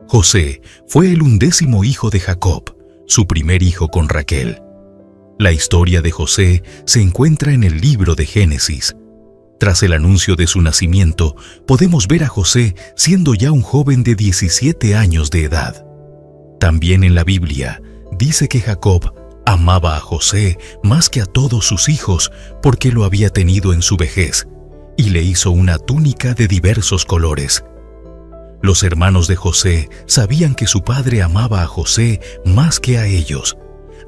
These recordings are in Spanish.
José fue el 11º hijo de Jacob, su primer hijo con Raquel. La historia de José se encuentra en el libro de Génesis. Tras el anuncio de su nacimiento, podemos ver a José siendo ya un joven de 17 años de edad. También en la Biblia dice que Jacob amaba a José más que a todos sus hijos porque lo había tenido en su vejez y le hizo una túnica de diversos colores. Los hermanos de José sabían que su padre amaba a José más que a ellos,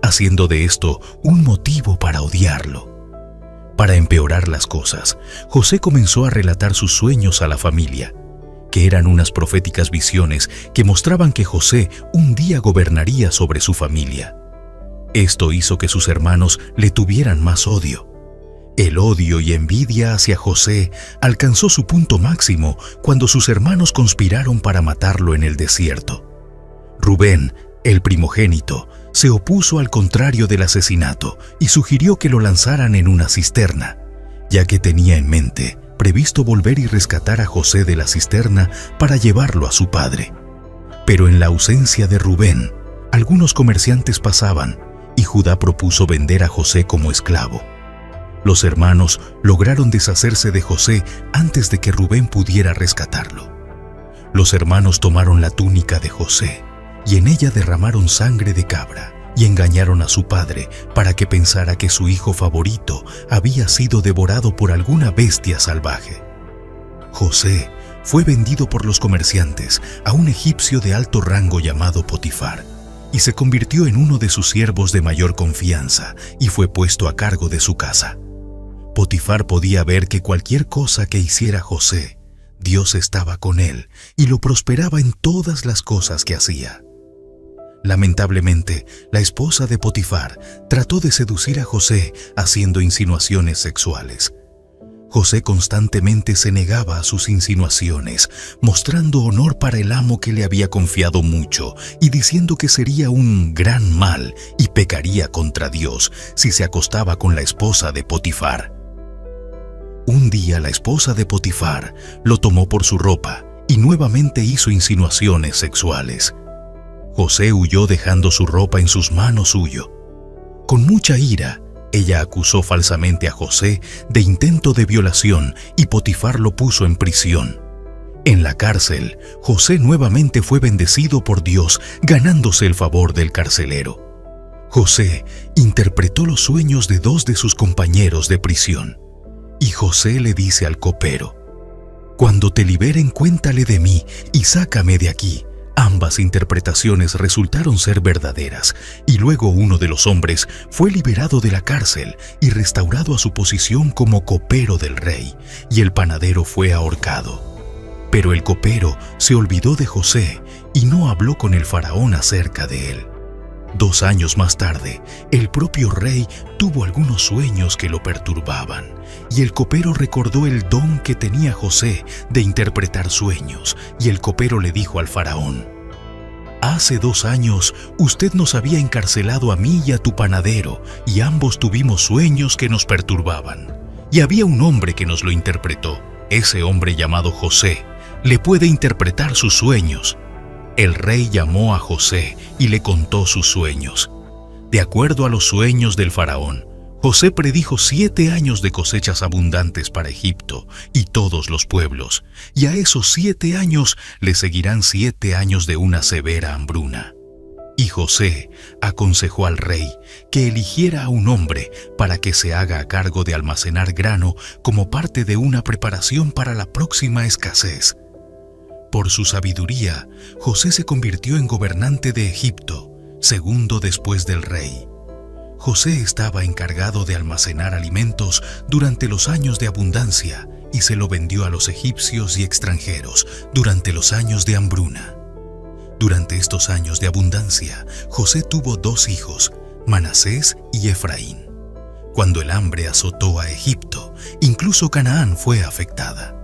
haciendo de esto un motivo para odiarlo. Para empeorar las cosas, José comenzó a relatar sus sueños a la familia, que eran unas proféticas visiones que mostraban que José un día gobernaría sobre su familia. Esto hizo que sus hermanos le tuvieran más odio. El odio y envidia hacia José alcanzó su punto máximo cuando sus hermanos conspiraron para matarlo en el desierto. Rubén, el primogénito, se opuso al contrario del asesinato y sugirió que lo lanzaran en una cisterna, ya que tenía en mente previsto volver y rescatar a José de la cisterna para llevarlo a su padre. Pero en la ausencia de Rubén, algunos comerciantes pasaban y Judá propuso vender a José como esclavo. Los hermanos lograron deshacerse de José antes de que Rubén pudiera rescatarlo. Los hermanos tomaron la túnica de José y en ella derramaron sangre de cabra y engañaron a su padre para que pensara que su hijo favorito había sido devorado por alguna bestia salvaje. José fue vendido por los comerciantes a un egipcio de alto rango llamado Potifar y se convirtió en uno de sus siervos de mayor confianza y fue puesto a cargo de su casa. Potifar podía ver que cualquier cosa que hiciera José, Dios estaba con él y lo prosperaba en todas las cosas que hacía. Lamentablemente, la esposa de Potifar trató de seducir a José haciendo insinuaciones sexuales. José constantemente se negaba a sus insinuaciones, mostrando honor para el amo que le había confiado mucho y diciendo que sería un gran mal y pecaría contra Dios si se acostaba con la esposa de Potifar. Un día la esposa de Potifar lo tomó por su ropa y nuevamente hizo insinuaciones sexuales. José huyó dejando su ropa en sus manos suyo. Con mucha ira, ella acusó falsamente a José de intento de violación y Potifar lo puso en prisión. En la cárcel, José nuevamente fue bendecido por Dios, ganándose el favor del carcelero. José interpretó los sueños de 2 de sus compañeros de prisión. Y José le dice al copero: «Cuando te liberen, cuéntale de mí y sácame de aquí». Ambas interpretaciones resultaron ser verdaderas, y luego uno de los hombres fue liberado de la cárcel y restaurado a su posición como copero del rey, y el panadero fue ahorcado. Pero el copero se olvidó de José y no habló con el faraón acerca de él. 2 años más tarde, el propio rey tuvo algunos sueños que lo perturbaban, y el copero recordó el don que tenía José de interpretar sueños, y el copero le dijo al faraón: «Hace 2 años usted nos había encarcelado a mí y a tu panadero, y ambos tuvimos sueños que nos perturbaban. Y había un hombre que nos lo interpretó. Ese hombre llamado José le puede interpretar sus sueños». El rey llamó a José y le contó sus sueños. De acuerdo a los sueños del faraón, José predijo 7 años de cosechas abundantes para Egipto y todos los pueblos, y a esos 7 años le seguirán 7 años de una severa hambruna. Y José aconsejó al rey que eligiera a un hombre para que se haga a cargo de almacenar grano como parte de una preparación para la próxima escasez. Por su sabiduría, José se convirtió en gobernante de Egipto, segundo después del rey. José estaba encargado de almacenar alimentos durante los años de abundancia y se lo vendió a los egipcios y extranjeros durante los años de hambruna. Durante estos años de abundancia, José tuvo 2 hijos, Manasés y Efraín. Cuando el hambre azotó a Egipto, incluso Canaán fue afectada.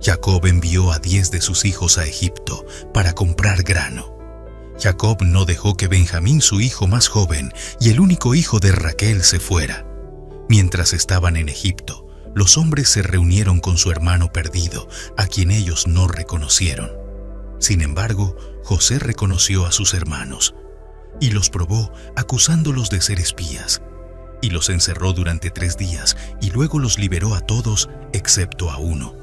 Jacob envió a 10 de sus hijos a Egipto para comprar grano. Jacob no dejó que Benjamín, su hijo más joven y el único hijo de Raquel, se fuera. Mientras estaban en Egipto, los hombres se reunieron con su hermano perdido, a quien ellos no reconocieron. Sin embargo, José reconoció a sus hermanos y los probó acusándolos de ser espías, y los encerró durante 3 días y luego los liberó a todos excepto a uno,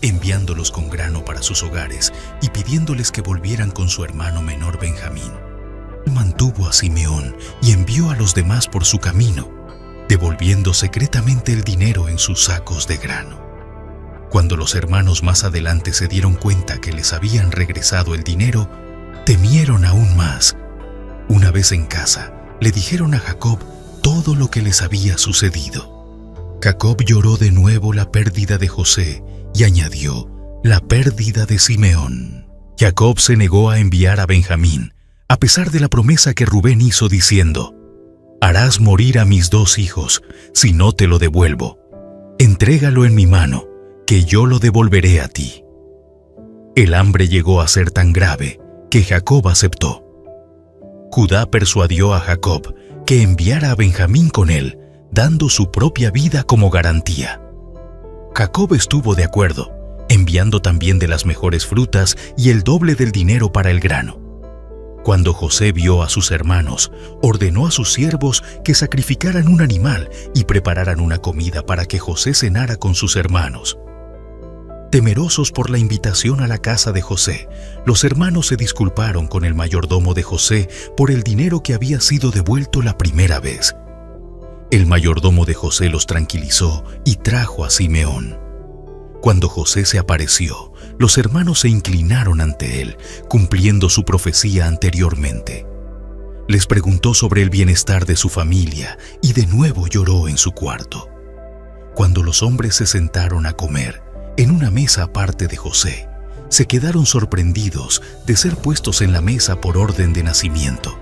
enviándolos con grano para sus hogares y pidiéndoles que volvieran con su hermano menor Benjamín. Mantuvo a Simeón y envió a los demás por su camino, devolviendo secretamente el dinero en sus sacos de grano. Cuando los hermanos más adelante se dieron cuenta que les habían regresado el dinero, temieron aún más. Una vez en casa, le dijeron a Jacob todo lo que les había sucedido. Jacob lloró de nuevo la pérdida de José y añadió la pérdida de Simeón. Jacob se negó a enviar a Benjamín, a pesar de la promesa que Rubén hizo diciendo: «Harás morir a mis 2 hijos, si no te lo devuelvo. Entrégalo en mi mano, que yo lo devolveré a ti». El hambre llegó a ser tan grave que Jacob aceptó. Judá persuadió a Jacob que enviara a Benjamín con él, dando su propia vida como garantía. Jacob estuvo de acuerdo, enviando también de las mejores frutas y el doble del dinero para el grano. Cuando José vio a sus hermanos, ordenó a sus siervos que sacrificaran un animal y prepararan una comida para que José cenara con sus hermanos. Temerosos por la invitación a la casa de José, los hermanos se disculparon con el mayordomo de José por el dinero que había sido devuelto la primera vez. El mayordomo de José los tranquilizó y trajo a Simeón. Cuando José se apareció, los hermanos se inclinaron ante él, cumpliendo su profecía anteriormente. Les preguntó sobre el bienestar de su familia y de nuevo lloró en su cuarto. Cuando los hombres se sentaron a comer, en una mesa aparte de José, se quedaron sorprendidos de ser puestos en la mesa por orden de nacimiento.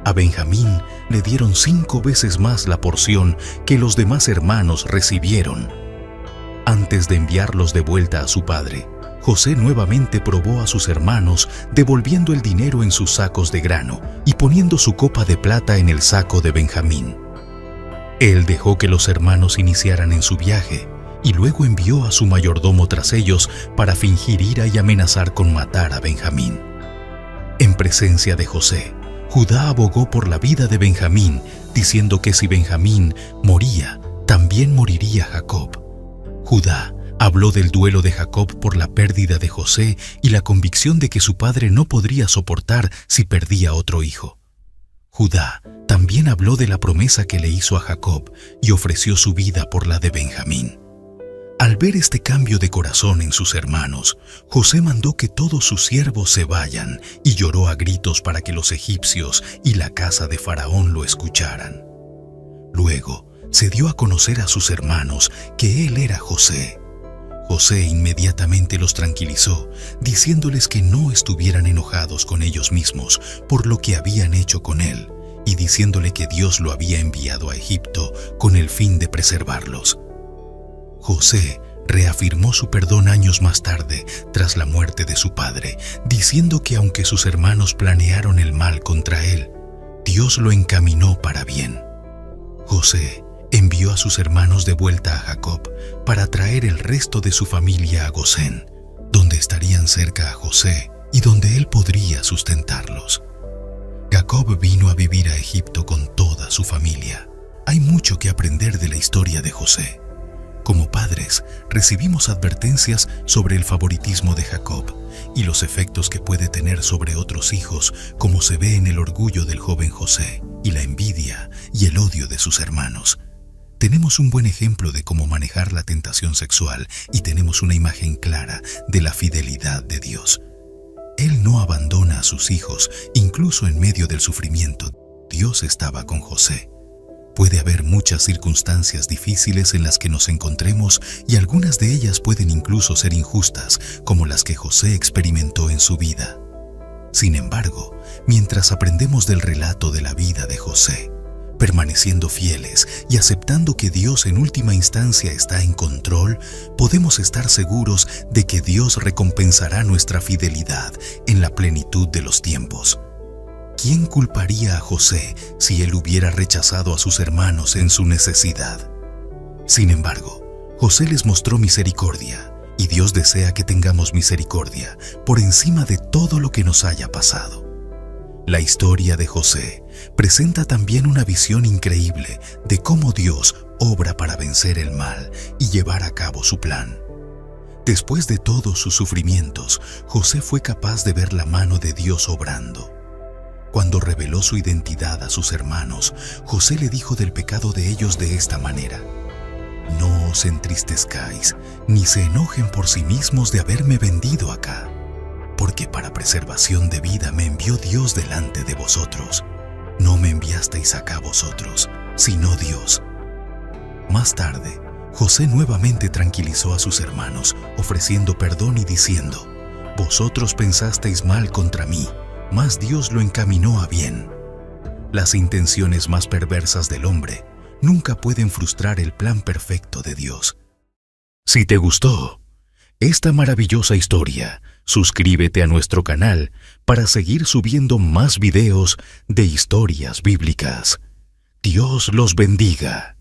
A Benjamín le dieron 5 veces más la porción que los demás hermanos recibieron. Antes de enviarlos de vuelta a su padre, José nuevamente probó a sus hermanos, devolviendo el dinero en sus sacos de grano y poniendo su copa de plata en el saco de Benjamín. Él dejó que los hermanos iniciaran en su viaje y luego envió a su mayordomo tras ellos para fingir ira y amenazar con matar a Benjamín. En presencia de José, Judá abogó por la vida de Benjamín, diciendo que si Benjamín moría, también moriría Jacob. Judá habló del duelo de Jacob por la pérdida de José y la convicción de que su padre no podría soportar si perdía otro hijo. Judá también habló de la promesa que le hizo a Jacob y ofreció su vida por la de Benjamín. Al ver este cambio de corazón en sus hermanos, José mandó que todos sus siervos se vayan y lloró a gritos para que los egipcios y la casa de Faraón lo escucharan. Luego se dio a conocer a sus hermanos que él era José. José inmediatamente los tranquilizó, diciéndoles que no estuvieran enojados con ellos mismos por lo que habían hecho con él, y diciéndole que Dios lo había enviado a Egipto con el fin de preservarlos. José reafirmó su perdón años más tarde, tras la muerte de su padre, diciendo que aunque sus hermanos planearon el mal contra él, Dios lo encaminó para bien. José envió a sus hermanos de vuelta a Jacob para traer el resto de su familia a Gosén, donde estarían cerca a José y donde él podría sustentarlos. Jacob vino a vivir a Egipto con toda su familia. Hay mucho que aprender de la historia de José. Como padres, recibimos advertencias sobre el favoritismo de Jacob y los efectos que puede tener sobre otros hijos, como se ve en el orgullo del joven José y la envidia y el odio de sus hermanos. Tenemos un buen ejemplo de cómo manejar la tentación sexual y tenemos una imagen clara de la fidelidad de Dios. Él no abandona a sus hijos, incluso en medio del sufrimiento. Dios estaba con José. Puede haber muchas circunstancias difíciles en las que nos encontremos y algunas de ellas pueden incluso ser injustas, como las que José experimentó en su vida. Sin embargo, mientras aprendemos del relato de la vida de José, permaneciendo fieles y aceptando que Dios en última instancia está en control, podemos estar seguros de que Dios recompensará nuestra fidelidad en la plenitud de los tiempos. ¿Quién culparía a José si él hubiera rechazado a sus hermanos en su necesidad? Sin embargo, José les mostró misericordia Y Dios desea que tengamos misericordia por encima de todo lo que nos haya pasado. La historia de José presenta también una visión increíble de cómo Dios obra para vencer el mal y llevar a cabo su plan. Después de todos sus sufrimientos, José fue capaz de ver la mano de Dios obrando. Cuando reveló su identidad a sus hermanos, José le dijo del pecado de ellos de esta manera: «No os entristezcáis, ni se enojen por sí mismos de haberme vendido acá, porque para preservación de vida me envió Dios delante de vosotros. No me enviasteis acá vosotros, sino Dios». Más tarde, José nuevamente tranquilizó a sus hermanos, ofreciendo perdón y diciendo: «Vosotros pensasteis mal contra mí, mas Dios lo encaminó a bien». Las intenciones más perversas del hombre nunca pueden frustrar el plan perfecto de Dios. Si te gustó esta maravillosa historia, suscríbete a nuestro canal para seguir subiendo más videos de historias bíblicas. Dios los bendiga.